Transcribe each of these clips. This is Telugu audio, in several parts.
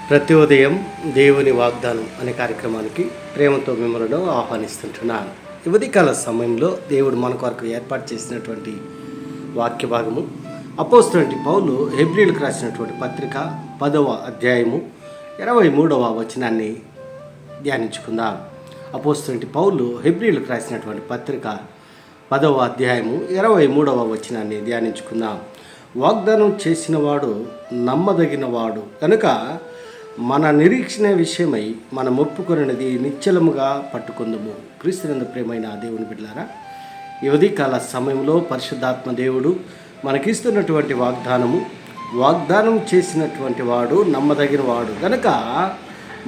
ప్రతి ఉదయం దేవుని వాగ్దానం అనే కార్యక్రమానికి ప్రేమతో మిమ్మల్ని ఆహ్వానిస్తుంటున్నాను. ఈ ఉదయకాల సమయంలో దేవుడు మన కొరకు ఏర్పాటు చేసినటువంటి వాక్య భాగము అపోస్తలుడైన పౌలు హెబ్రీయులకు రాసినటువంటి పత్రిక 10వ అధ్యాయము 23వ వచనాన్ని ధ్యానించుకుందాం. అపోస్తలుడైన పౌలు హెబ్రీయులకు రాసినటువంటి పత్రిక 10వ అధ్యాయము 23వ వచనాన్ని ధ్యానించుకుందాం. వాగ్దానం చేసినవాడు నమ్మదగినవాడు కనుక మన నిరీక్షణ విషయమై మనం ఒప్పుకొనినది నిశ్చలముగా పట్టుకుందుము. క్రీస్తునందు ప్రియమైన దేవుని బిడ్డలారా, ఈ ఉదయకాల సమయంలో పరిశుద్ధాత్మ దేవుడు మనకిస్తున్నటువంటి వాగ్దానం చేసినటువంటి వాడు నమ్మదగిన వాడు కనుక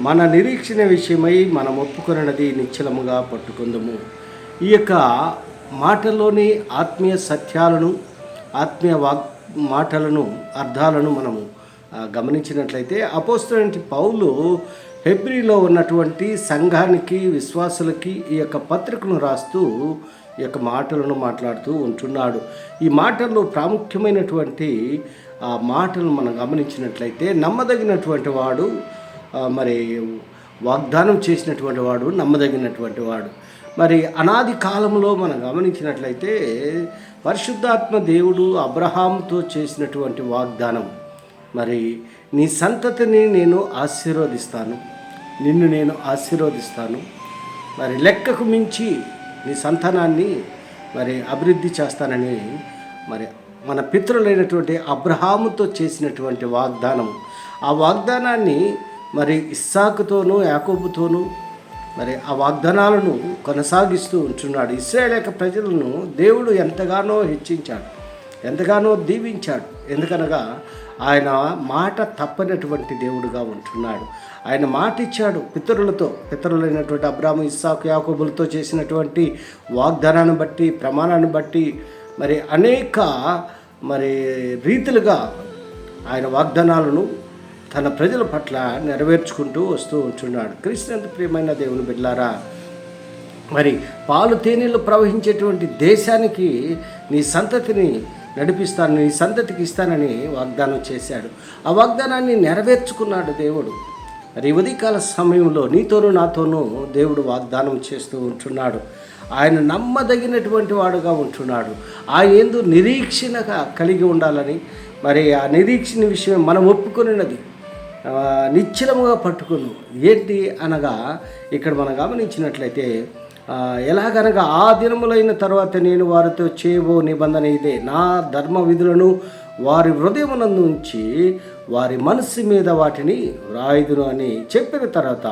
మన నిరీక్షణ విషయమై మనం ఒప్పుకొనినది నిశ్చలముగా పట్టుకుందుము. ఈ యొక్క మాటల్లోని ఆత్మీయ సత్యాలను, ఆత్మీయ మాటలను, అర్థాలను మనము గమనించినట్లయితే అపోస్తలుడైన పౌలు హెబ్రీలో ఉన్నటువంటి సంఘానికి, విశ్వాసులకి ఈ యొక్క పత్రికను రాస్తూ ఈ యొక్క మాటలను మాట్లాడుతూ ఉంటున్నాడు. ఈ మాటల్లో ప్రాముఖ్యమైనటువంటి మాటలను మనం గమనించినట్లయితే నమ్మదగినటువంటి వాడు, మరి వాగ్దానం చేసినటువంటి వాడు నమ్మదగినటువంటి వాడు. మరి అనాది కాలంలో మనం గమనించినట్లయితే పరిశుద్ధాత్మ దేవుడు అబ్రహాముతో చేసినటువంటి వాగ్దానం, మరి నీ సంతతిని నేను ఆశీర్వదిస్తాను, నిన్ను నేను ఆశీర్వదిస్తాను, మరి లెక్కకు మించి నీ సంతానాన్ని మరి అభివృద్ధి చేస్తానని మరి మన పితరులైనటువంటి అబ్రహాముతో చేసినటువంటి వాగ్దానం, ఆ వాగ్దానాన్ని మరి ఇస్సాకుతోనూ యాకోబుతోనూ మరి ఆ వాగ్దానాలను కొనసాగిస్తూ ఉంటున్నాడు. ఇశ్రాయేలు యొక్క ప్రజలను దేవుడు ఎంతగానో హెచ్చించాడు, ఎంతగానో దీవించాడు. ఎందుకనగా ఆయన మాట తప్పనటువంటి దేవుడుగా ఉంటున్నాడు. ఆయన మాట ఇచ్చాడు పితరులైనటువంటి అబ్రాహాము, ఇస్సాకు, యాకోబులతో చేసినటువంటి వాగ్దానాన్ని బట్టి, ప్రమాణాన్ని బట్టి మరి అనేక మరి రీతులుగా ఆయన వాగ్దానాలను తన ప్రజల పట్ల నెరవేర్చుకుంటూ వస్తూ ఉంటున్నాడు. క్రీస్తునందు ప్రియమైన దేవుని బిడ్డలారా, మరి పాలు తేనెలు ప్రవహించేటువంటి దేశానికి నీ సంతతిని నడిపిస్తాను, నీ సంతతికి ఇస్తానని వాగ్దానం చేశాడు. ఆ వాగ్దానాన్ని నెరవేర్చుకున్నాడు దేవుడు. మరి ఉదయకాల సమయంలో నీతోనూ నాతోనూ దేవుడు వాగ్దానం చేస్తూ ఉంటున్నాడు. ఆయన నమ్మదగినటువంటి వాడుగా ఉంటున్నాడు. ఆయన యందు నిరీక్షణగా కలిగి ఉండాలని, మరి ఆ నిరీక్షణ విషయం మనం ఒప్పుకున్నది నిశ్చలముగా పట్టుకును. ఏంటి అనగా ఇక్కడ మనం గమనించినట్లయితే ఎలాగనగా ఆ దినములైన తర్వాత నేను వారితో చేయబో నిబంధన ఇదే, నా ధర్మ విధులను వారి హృదయమునందు ఉంచి వారి మనస్సు మీద వాటిని వ్రాయుదును అని చెప్పిన తర్వాత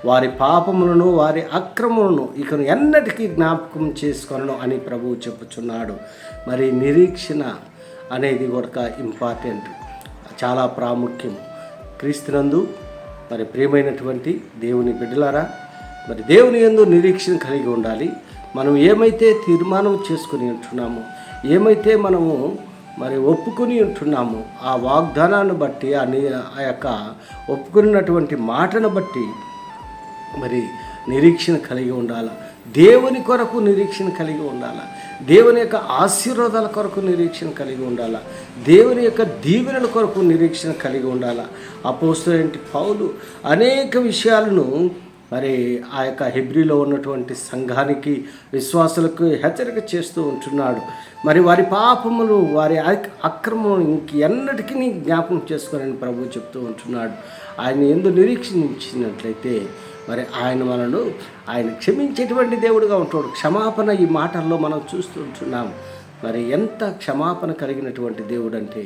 వారి పాపములను, వారి అక్రమములను ఇకను ఎన్నటికీ జ్ఞాపకం చేసుకొనను అని ప్రభువు చెప్పుచున్నాడు. మరి నిరీక్షణ అనేది కూడా ఇంపార్టెంట్, చాలా ప్రాముఖ్యం. క్రీస్తునందు మరి ప్రియమైనటువంటి దేవుని బిడ్డలారా, మరి దేవుని యందు నిరీక్షణ కలిగి ఉండాలి. మనం ఏమైతే తీర్మానం చేసుకుని ఉంటున్నామో, ఏమైతే మనము మరి ఒప్పుకొని ఉంటున్నామో ఆ వాగ్దానాన్ని బట్టి, ఆ యొక్క ఒప్పుకున్నటువంటి మాటను బట్టి మరి నిరీక్షణ కలిగి ఉండాలి. దేవుని కొరకు నిరీక్షణ కలిగి ఉండాలి. దేవుని యొక్క ఆశీర్వాదాల కొరకు నిరీక్షణ కలిగి ఉండాలి. దేవుని యొక్క దీవెనల కొరకు నిరీక్షణ కలిగి ఉండాలి. అపోస్తలుడైన పౌలు అనేక విషయాలను మరి ఆ యొక్క హెబ్రీలో ఉన్నటువంటి సంఘానికి, విశ్వాసులకు హెచ్చరిక చేస్తూ ఉంటున్నాడు. మరి వారి పాపములు, వారి అక్రమం ఎన్నటికీ జ్ఞాపకం చేసుకోవాలని ప్రభువు చెప్తూ ఉంటున్నాడు. ఆయన ఎందు నిరీక్షించినట్లయితే మరి ఆయన క్షమించేటువంటి దేవుడుగా ఉంటాడు. క్షమాపణ ఈ మాటల్లో మనం చూస్తూ ఉంటున్నాం. మరి ఎంత క్షమాపణ కలిగినటువంటి దేవుడు అంటే,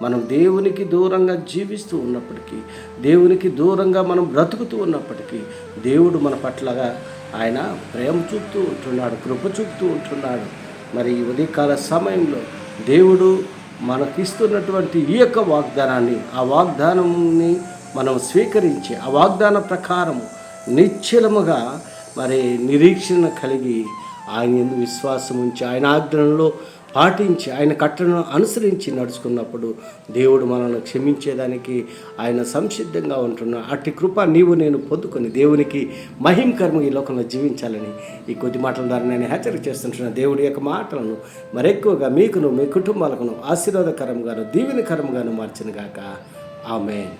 మనం దేవునికి దూరంగా జీవిస్తూ ఉన్నప్పటికీ, దేవునికి దూరంగా మనం బ్రతుకుతూ ఉన్నప్పటికీ దేవుడు మన పట్లగా ఆయన ప్రేమ చూపుతూ ఉంటున్నాడు, కృప చూపుతూ ఉంటున్నాడు. మరి ఈ ఉదయకాల సమయంలో దేవుడు మనకిస్తున్నటువంటి ఈ యొక్క వాగ్దానాన్ని, ఆ వాగ్దానాన్ని మనం స్వీకరించి ఆ వాగ్దాన ప్రకారం నిశ్చలముగా మరి నిరీక్షణ కలిగి ఆయన యందు విశ్వాసం ఉంచి, ఆయన ఆజ్ఞలలో పాటించి, ఆయన కట్టలను అనుసరించి నడుచుకున్నప్పుడు దేవుడు మనల్ని క్షమించేదానికి ఆయన సంసిద్ధంగా ఉంటున్నాడు. అట్టి కృప నీవు నేను పొందుకొని దేవునికి మహిమకరంగా ఈ లోకంలో జీవించాలని ఈ కొద్ది మాటల ద్వారా నేను హెచ్చరిక చేస్తుంటున్నాను. దేవుడి యొక్క మాటలను మరెక్కువగా మీకును, మీ కుటుంబాలకును ఆశీర్వాదకరంగాను, దీవెనకరంగాను మార్చినగాక. ఆమేన్.